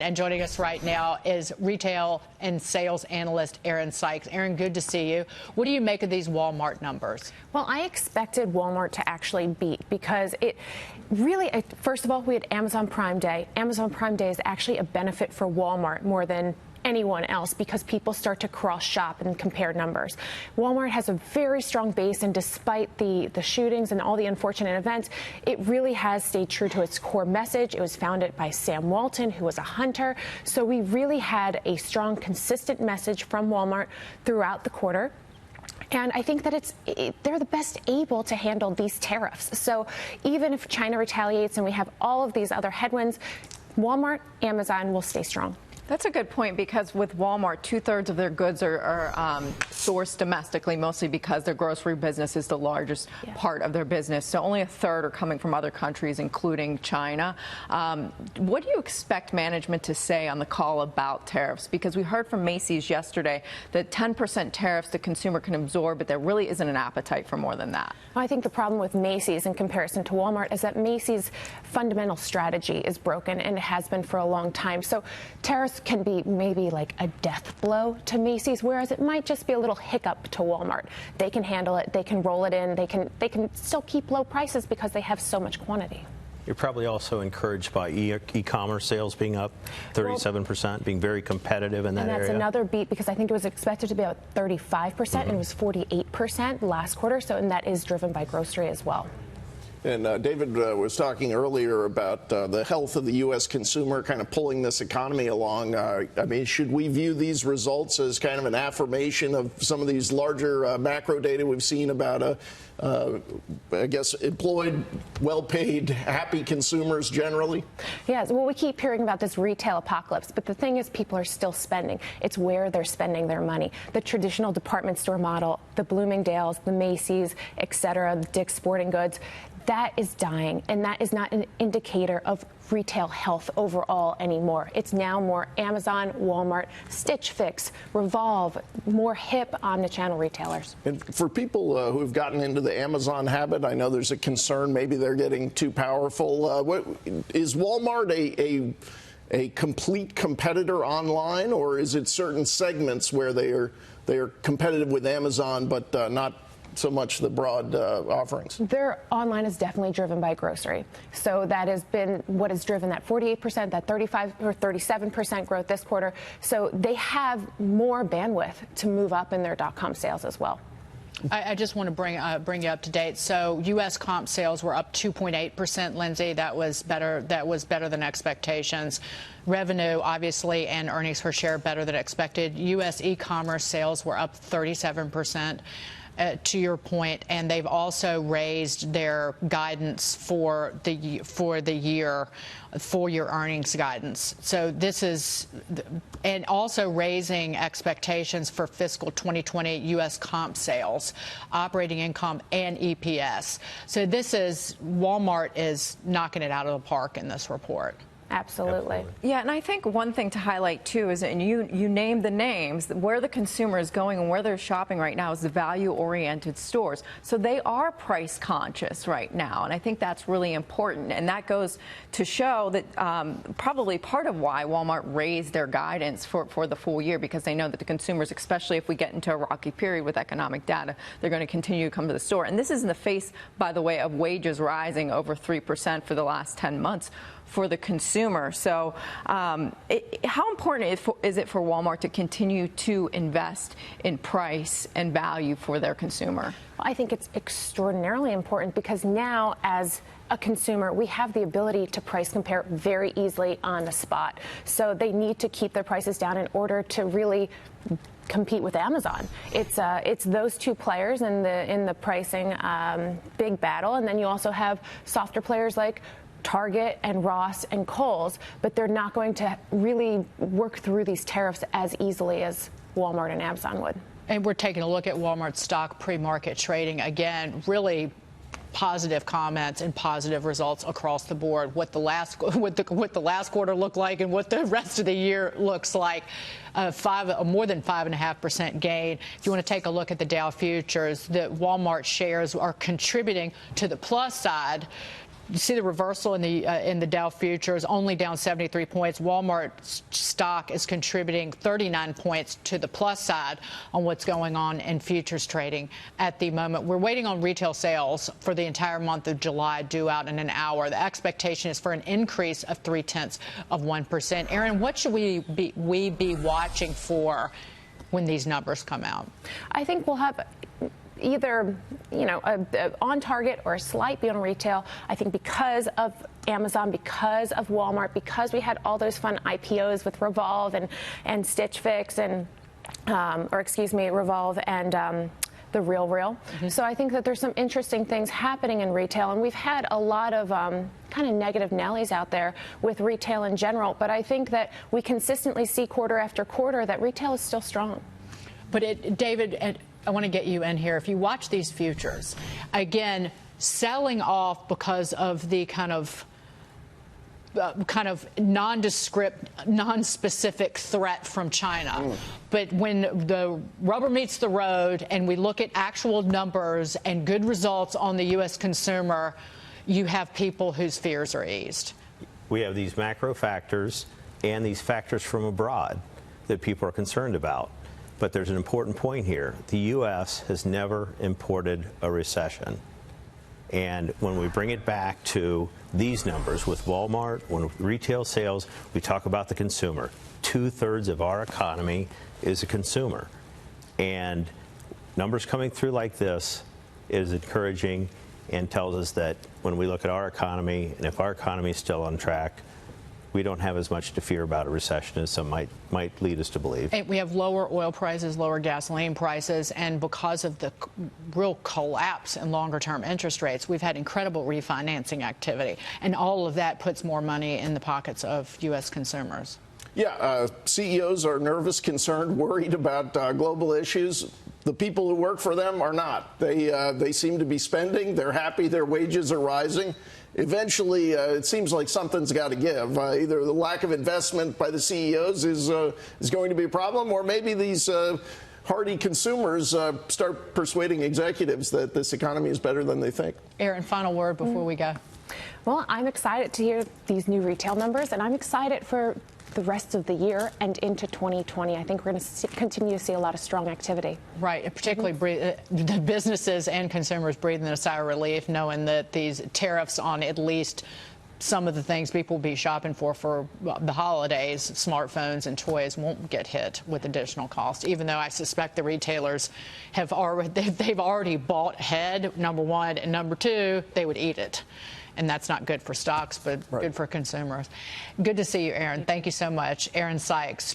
And joining us right now is retail and sales analyst Erin Sykes. Erin, good to see you. What do you make of these Walmart numbers? Well, I expected Walmart to actually beat because it really, first of all, we had Amazon Prime Day. Amazon Prime Day is actually a benefit for Walmart more than anyone else because people start to cross shop and compare numbers. Walmart has a very strong base, and despite the shootings and all the unfortunate events, it really has stayed true to its core message. It was founded by Sam Walton, who was a hunter. So we really had a strong, consistent message from Walmart throughout the quarter. And I think that they're the best able to handle these tariffs. So even if China retaliates and we have all of these other headwinds, Walmart, Amazon will stay strong. That's a good point, because with Walmart, 2/3 of their goods are sourced domestically, mostly because their grocery business is the largest part of their business. So only 1/3 are coming from other countries, including China. What do you expect management to say on the call about tariffs? Because we heard from Macy's yesterday that 10% tariffs the consumer can absorb, but there really isn't an appetite for more than that. Well, I think the problem with Macy's in comparison to Walmart is that Macy's fundamental strategy is broken, and it has been for a long time. So tariffs can be maybe like a death blow to Macy's, whereas it might just be a little hiccup to Walmart. They can handle it. They can roll it in. They can still keep low prices because they have so much quantity. You're probably also encouraged by e-commerce sales being up 37%, being very competitive in that area. And that's another beat, because I think it was expected to be about 35%, and it was 48% last quarter. So, and that is driven by grocery as well. And David was talking earlier about the health of the U.S. consumer kind of pulling this economy along. I mean, should we view these results as kind of an affirmation of some of these larger macro data we've seen about, I guess, employed, well-paid, happy consumers generally? Yes, well, we keep hearing about this retail apocalypse, but the thing is, people are still spending. It's where they're spending their money. The traditional department store model, the Bloomingdale's, the Macy's, et cetera, Dick's Sporting Goods, that is dying, and that is not an indicator of retail health overall anymore. It's now more Amazon, Walmart, Stitch Fix, Revolve, more hip omnichannel retailers. And for people who have gotten into the Amazon habit, I know there's a concern maybe they're getting too powerful. Is Walmart a complete competitor online, or is it certain segments where they are competitive with Amazon but not so much the broad offerings? Their online is definitely driven by grocery. So that has been what has driven that 48%, that 35 or 37% growth this quarter. So they have more bandwidth to move up in their .com sales as well. I just want to bring you up to date. So U.S. comp sales were up 2.8%, Lindsay. That was better than expectations. Revenue, obviously, and earnings per share better than expected. U.S. e-commerce sales were up 37%. To your point, and they've also raised their guidance for the year, full year earnings guidance. So this is, and also raising expectations for fiscal 2020 U.S. comp sales, operating income, and EPS. So this is, Walmart is knocking it out of the park in this report. Absolutely. Yeah, and I think one thing to highlight, too, is, and you named the names, where the consumer is going and where they're shopping right now is the value-oriented stores. So they are price conscious right now, and I think that's really important. And that goes to show that probably part of why Walmart raised their guidance for the full year, because they know that the consumers, especially if we get into a rocky period with economic data, they're going to continue to come to the store. And this is in the face, by the way, of wages rising over 3% for the last 10 months. For the consumer. So how important is it for Walmart to continue to invest in price and value for their consumer? Well, I think it's extraordinarily important, because now, as a consumer, we have the ability to price compare very easily on the spot. So they need to keep their prices down in order to really compete with Amazon. It's those two players in the pricing big battle, and then you also have softer players like Target and Ross and Kohl's, but they're not going to really work through these tariffs as easily as Walmart and Amazon would. And we're taking a look at Walmart's stock pre-market trading. Again, really positive comments and positive results across the board. What the last quarter looked like and what the rest of the year looks like. More than 5.5% gain. If you want to take a look at the Dow futures, the Walmart shares are contributing to the plus side You see the reversal in the Dow futures, only down 73 points. Walmart stock is contributing 39 points to the plus side on what's going on in futures trading at the moment. We're waiting on retail sales for the entire month of July due out in an hour. The expectation is for an increase of 0.3%. Erin, what should we be watching for when these numbers come out? I think we'll have either, a on target or a slight beat on retail. I think because of Amazon, because of Walmart, because we had all those fun IPOs with Revolve and Stitch Fix and, Revolve and the Real. Mm-hmm. So I think that there's some interesting things happening in retail, and we've had a lot of kind of negative Nellies out there with retail in general. But I think that we consistently see quarter after quarter that retail is still strong. But David, I want to get you in here. If you watch these futures, again, selling off because of the kind of nondescript, non-specific threat from China. But when the rubber meets the road and we look at actual numbers and good results on the U.S. consumer, you have people whose fears are eased. We have these macro factors and these factors from abroad that people are concerned about. But there's an important point here. The U.S. has never imported a recession. And when we bring it back to these numbers with Walmart, when retail sales, we talk about the consumer. 2/3 of our economy is a consumer. And numbers coming through like this is encouraging and tells us that when we look at our economy, and if our economy is still on track, we don't have as much to fear about a recession as some might lead us to believe. And we have lower oil prices, lower gasoline prices, and because of the real collapse in longer-term interest rates, we've had incredible refinancing activity, and all of that puts more money in the pockets of U.S. consumers. Yeah, CEOs are nervous, concerned, worried about global issues. The people who work for them are not. They seem to be spending. They're happy. Their wages are rising. Eventually, it seems like something's got to give. Either the lack of investment by the CEOs is going to be a problem, or maybe these hardy consumers start persuading executives that this economy is better than they think. Erin, final word before we go. Well, I'm excited to hear these new retail numbers, and I'm excited for the rest of the year and into 2020. I think we're going to continue to see a lot of strong activity. Right, and particularly the businesses and consumers breathing a sigh of relief, knowing that these tariffs on at least some of the things people will be shopping for the holidays, smartphones and toys, won't get hit with additional costs, even though I suspect the retailers they've already bought ahead, number one, and number two, they would eat it. And that's not good for stocks, but good for consumers. Good to see you, Erin. Thank you so much. Erin Sykes.